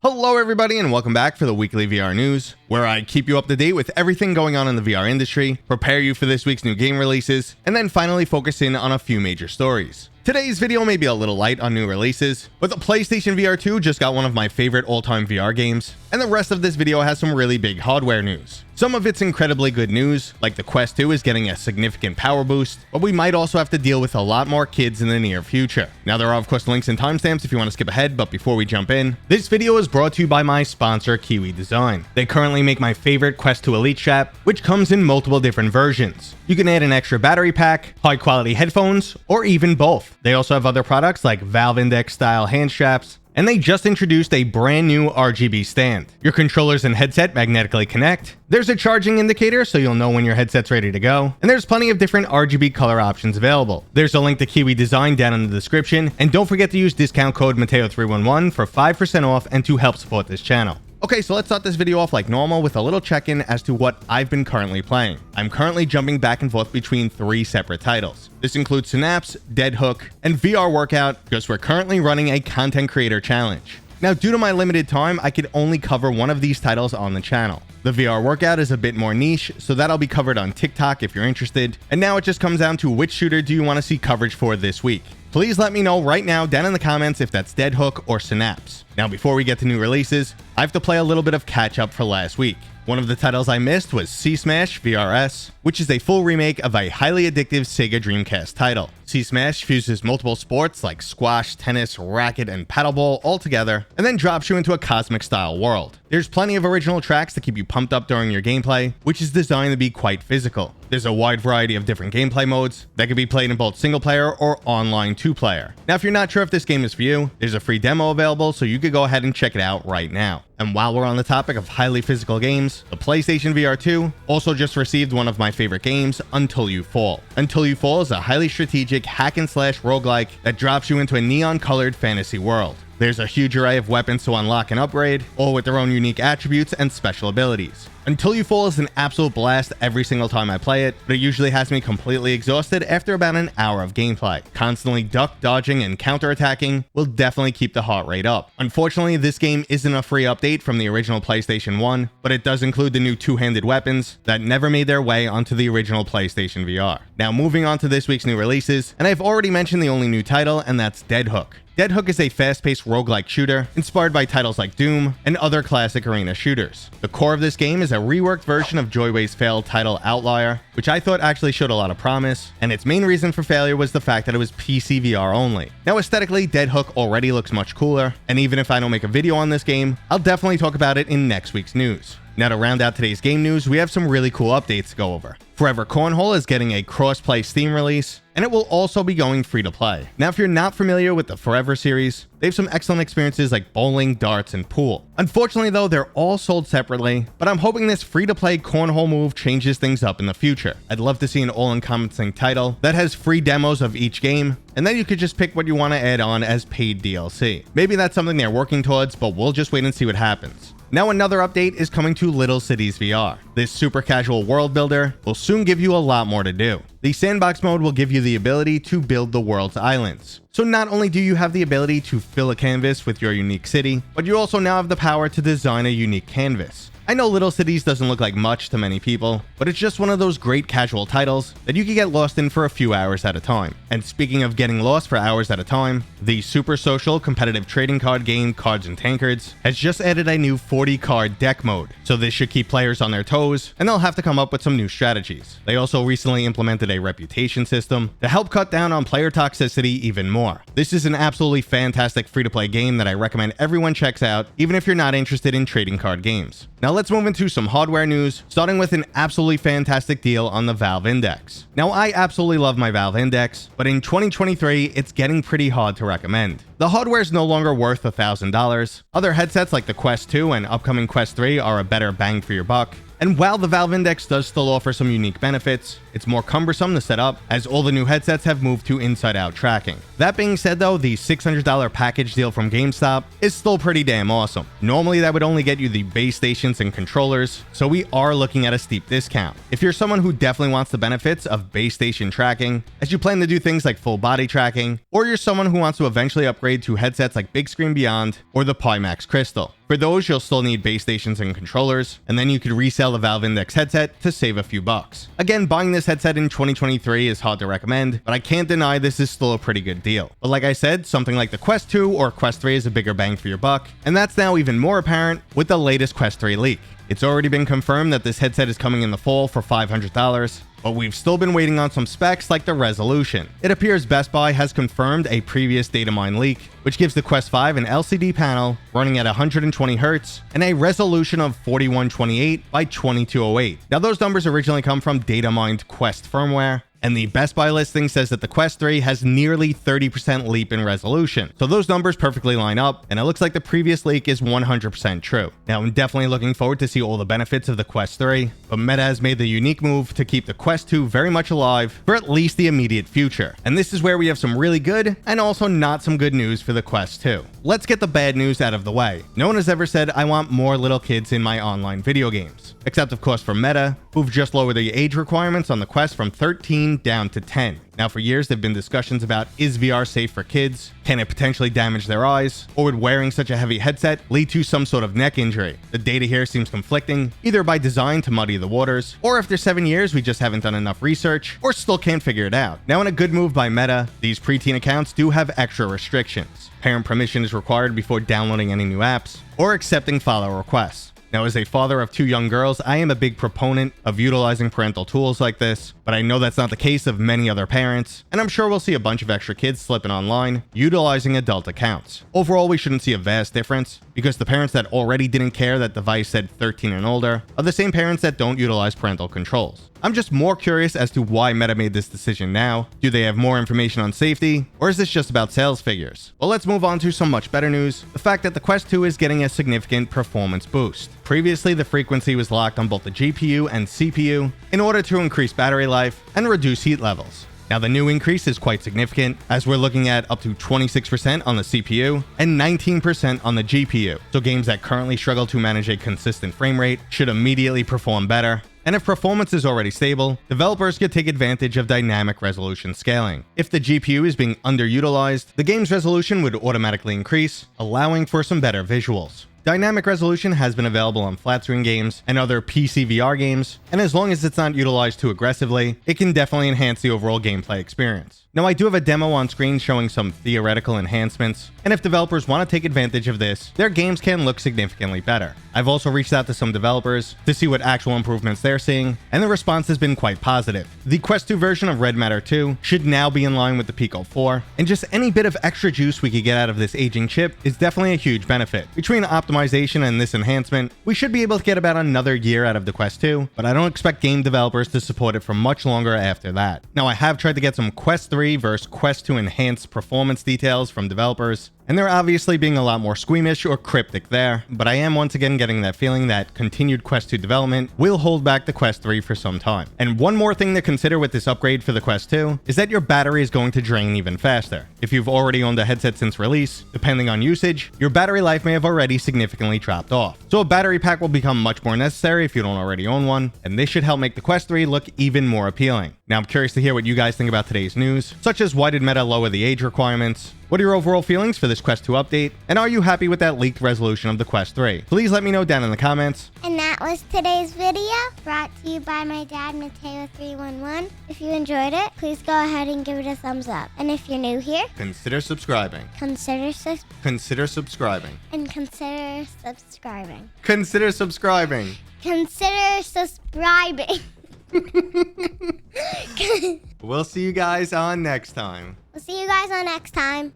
Hello everybody and welcome back for the weekly VR news, where I keep you up to date with everything going on in the VR industry, prepare you for this week's new game releases, and then finally focus in on a few major stories. Today's video may be a little light on new releases, but the PlayStation VR2 just got one of my favorite all-time VR games, and the rest of this video has some really big hardware news. Some of it's incredibly good news, like the Quest 2 is getting a significant power boost, but we might also have to deal with a lot more kids in the near future. Now there are of course links and timestamps if you want to skip ahead, but before we jump in, this video is brought to you by my sponsor Kiwi Design. They currently make my favorite Quest 2 Elite strap, which comes in multiple different versions. You can add an extra battery pack, high quality headphones, or even both. They also have other products like Valve Index style hand straps, and they just introduced a brand new RGB stand. Your controllers and headset magnetically connect. There's a charging indicator so you'll know when your headset's ready to go. And there's plenty of different RGB color options available. There's a link to Kiwi Design down in the description. And don't forget to use discount code Mateo311 for 5% off and to help support this channel. Okay, so let's start this video off like normal with a little check-in as to what I've been currently playing. I'm currently jumping back and forth between 3 separate titles. This includes Synapse, Dead Hook, and VR Workout because we're currently running a content creator challenge. Now, due to my limited time, I could only cover one of these titles on the channel. The VR Workout is a bit more niche, so that'll be covered on TikTok if you're interested. And now it just comes down to which shooter do you want to see coverage for this week. Please let me know right now down in the comments if that's Dead Hook or Synapse. Now, before we get to new releases, I have to play a little bit of catch up for last week. One of the titles I missed was Sea Smash VRS, which is a full remake of a highly addictive Sega Dreamcast title. Sea Smash fuses multiple sports like squash, tennis, racket, and paddleball all together, and then drops you into a cosmic-style world. There's plenty of original tracks to keep you pumped up during your gameplay, which is designed to be quite physical. There's a wide variety of different gameplay modes that can be played in both single-player or online 2-player. Now, if you're not sure if this game is for you, there's a free demo available, so you could go ahead and check it out right now. And while we're on the topic of highly physical games, the PlayStation VR2 also just received one of my favorite games, Until You Fall. Until You Fall is a highly strategic hack-and-slash roguelike that drops you into a neon-colored fantasy world. There's a huge array of weapons to unlock and upgrade, all with their own unique attributes and special abilities. Until You Fall is an absolute blast every single time I play it, but it usually has me completely exhausted after about an hour of gameplay. Constantly duck, dodging, and counterattacking will definitely keep the heart rate up. Unfortunately, this game isn't a free update from the original PlayStation 1, but it does include the new two-handed weapons that never made their way onto the original PlayStation VR. Now, moving on to this week's new releases, and I've already mentioned the only new title, and that's Dead Hook. Dead Hook is a fast-paced roguelike shooter inspired by titles like Doom and other classic arena shooters. The core of this game is a reworked version of Joyway's failed title Outlier, which I thought actually showed a lot of promise, and its main reason for failure was the fact that it was PCVR only. Now, aesthetically, Dead Hook already looks much cooler, and even if I don't make a video on this game, I'll definitely talk about it in next week's news. Now, to round out today's game news, we have some really cool updates to go over. ForeVR Cornhole is getting a cross-play Steam release, and it will also be going free to play. Now, if you're not familiar with the ForeVR series, they have some excellent experiences like bowling, darts, and pool. Unfortunately, though, they're all sold separately, but I'm hoping this free-to-play Cornhole move changes things up in the future. I'd love to see an all-encompassing title that has free demos of each game, and then you could just pick what you want to add on as paid DLC. Maybe that's something they're working towards, but we'll just wait and see what happens. Now, another update is coming to Little Cities VR. This super casual world builder will soon give you a lot more to do. The Sandbox mode will give you the ability to build the world's islands. So not only do you have the ability to fill a canvas with your unique city, but you also now have the power to design a unique canvas. I know Little Cities doesn't look like much to many people, but it's just one of those great casual titles that you can get lost in for a few hours at a time. And speaking of getting lost for hours at a time, the super social competitive trading card game Cards and Tankards has just added a new 40 card deck mode. So this should keep players on their toes, and they'll have to come up with some new strategies. They also recently implemented a reputation system to help cut down on player toxicity even more. This is an absolutely fantastic free-to-play game that I recommend everyone checks out, even if you're not interested in trading card games. Now let's move into some hardware news, starting with an absolutely fantastic deal on the Valve Index. Now, I absolutely love my Valve Index, but in 2023, it's getting pretty hard to recommend. The hardware is no longer worth $1,000. Other headsets like the Quest 2 and upcoming Quest 3 are a better bang for your buck. And while the Valve Index does still offer some unique benefits, it's more cumbersome to set up as all the new headsets have moved to inside-out tracking. That being said though, the $600 package deal from GameStop is still pretty damn awesome. Normally that would only get you the base stations and controllers, so we are looking at a steep discount. If you're someone who definitely wants the benefits of base station tracking, as you plan to do things like full body tracking, or you're someone who wants to eventually upgrade to headsets like Big Screen Beyond or the Pimax Crystal, For those, you'll still need base stations and controllers, and then you could resell the Valve Index headset to save a few bucks. Again, buying this headset in 2023 is hard to recommend, but I can't deny this is still a pretty good deal. But like I said, something like the Quest 2 or Quest 3 is a bigger bang for your buck, and that's now even more apparent with the latest Quest 3 leak. It's already been confirmed that this headset is coming in the fall for $500, but we've still been waiting on some specs like the resolution. It appears Best Buy has confirmed a previous data mine leak, which gives the Quest 5 an LCD panel running at 120Hz and a resolution of 4128 by 2208. Now those numbers originally come from data mined Quest firmware, and the Best Buy listing says that the Quest 3 has nearly 30% leap in resolution. So those numbers perfectly line up, and it looks like the previous leak is 100% true. Now I'm definitely looking forward to see all the benefits of the Quest 3, but Meta has made the unique move to keep the Quest 2 very much alive for at least the immediate future. And this is where we have some really good and also not some good news for the Quest 2. Let's get the bad news out of the way. No one has ever said I want more little kids in my online video games, except of course for Meta, who've just lowered the age requirements on the Quest from 13 down to 10. Now for years there have been discussions about, is VR safe for kids? Can it potentially damage their eyes? Or would wearing such a heavy headset lead to some sort of neck injury? The data here seems conflicting, either by design to muddy the waters, or after 7 years we just haven't done enough research, or still can't figure it out. Now in a good move by Meta, these preteen accounts do have extra restrictions. Parent permission is required before downloading any new apps, or accepting follow requests. Now, as a father of 2 young girls, I am a big proponent of utilizing parental tools like this, but I know that's not the case of many other parents, and I'm sure we'll see a bunch of extra kids slipping online utilizing adult accounts. Overall, we shouldn't see a vast difference, because the parents that already didn't care that the device said 13 and older are the same parents that don't utilize parental controls. I'm just more curious as to why Meta made this decision now. Do they have more information on safety, or is this just about sales figures? Well, let's move on to some much better news, the fact that the Quest 2 is getting a significant performance boost. Previously, the frequency was locked on both the GPU and CPU in order to increase battery life and reduce heat levels. Now the new increase is quite significant, as we're looking at up to 26% on the CPU and 19% on the GPU. So games that currently struggle to manage a consistent frame rate should immediately perform better. And if performance is already stable, developers could take advantage of dynamic resolution scaling. If the GPU is being underutilized, the game's resolution would automatically increase, allowing for some better visuals. Dynamic resolution has been available on flat screen games and other PCVR games, and as long as it's not utilized too aggressively, it can definitely enhance the overall gameplay experience. Now I do have a demo on screen showing some theoretical enhancements, and if developers want to take advantage of this, their games can look significantly better. I've also reached out to some developers to see what actual improvements they're seeing, and the response has been quite positive. The Quest 2 version of Red Matter 2 should now be in line with the Pico 4, and just any bit of extra juice we could get out of this aging chip is definitely a huge benefit. Between optimization and this enhancement, we should be able to get about another year out of the Quest 2, but I don't expect game developers to support it for much longer after that. Now I have tried to get some Quest 3 versus Quest 2 enhanced performance details from developers, and they're obviously being a lot more squeamish or cryptic there, but I am once again getting that feeling that continued Quest 2 development will hold back the Quest 3 for some time. And one more thing to consider with this upgrade for the Quest 2 is that your battery is going to drain even faster. If you've already owned a headset since release, depending on usage, your battery life may have already significantly dropped off. So a battery pack will become much more necessary if you don't already own one, and this should help make the Quest 3 look even more appealing. Now I'm curious to hear what you guys think about today's news, such as why did Meta lower the age requirements? What are your overall feelings for this Quest 2 update? And are you happy with that leaked resolution of the Quest 3? Please let me know down in the comments. And that was today's video, brought to you by my dad, Mateo311. If you enjoyed it, please go ahead and give it a thumbs up. And if you're new here, Consider subscribing. consider Consider subscribing. consider subscribing. Consider subscribing. Consider subscribing. We'll see you guys on next time. We'll see you guys on next time.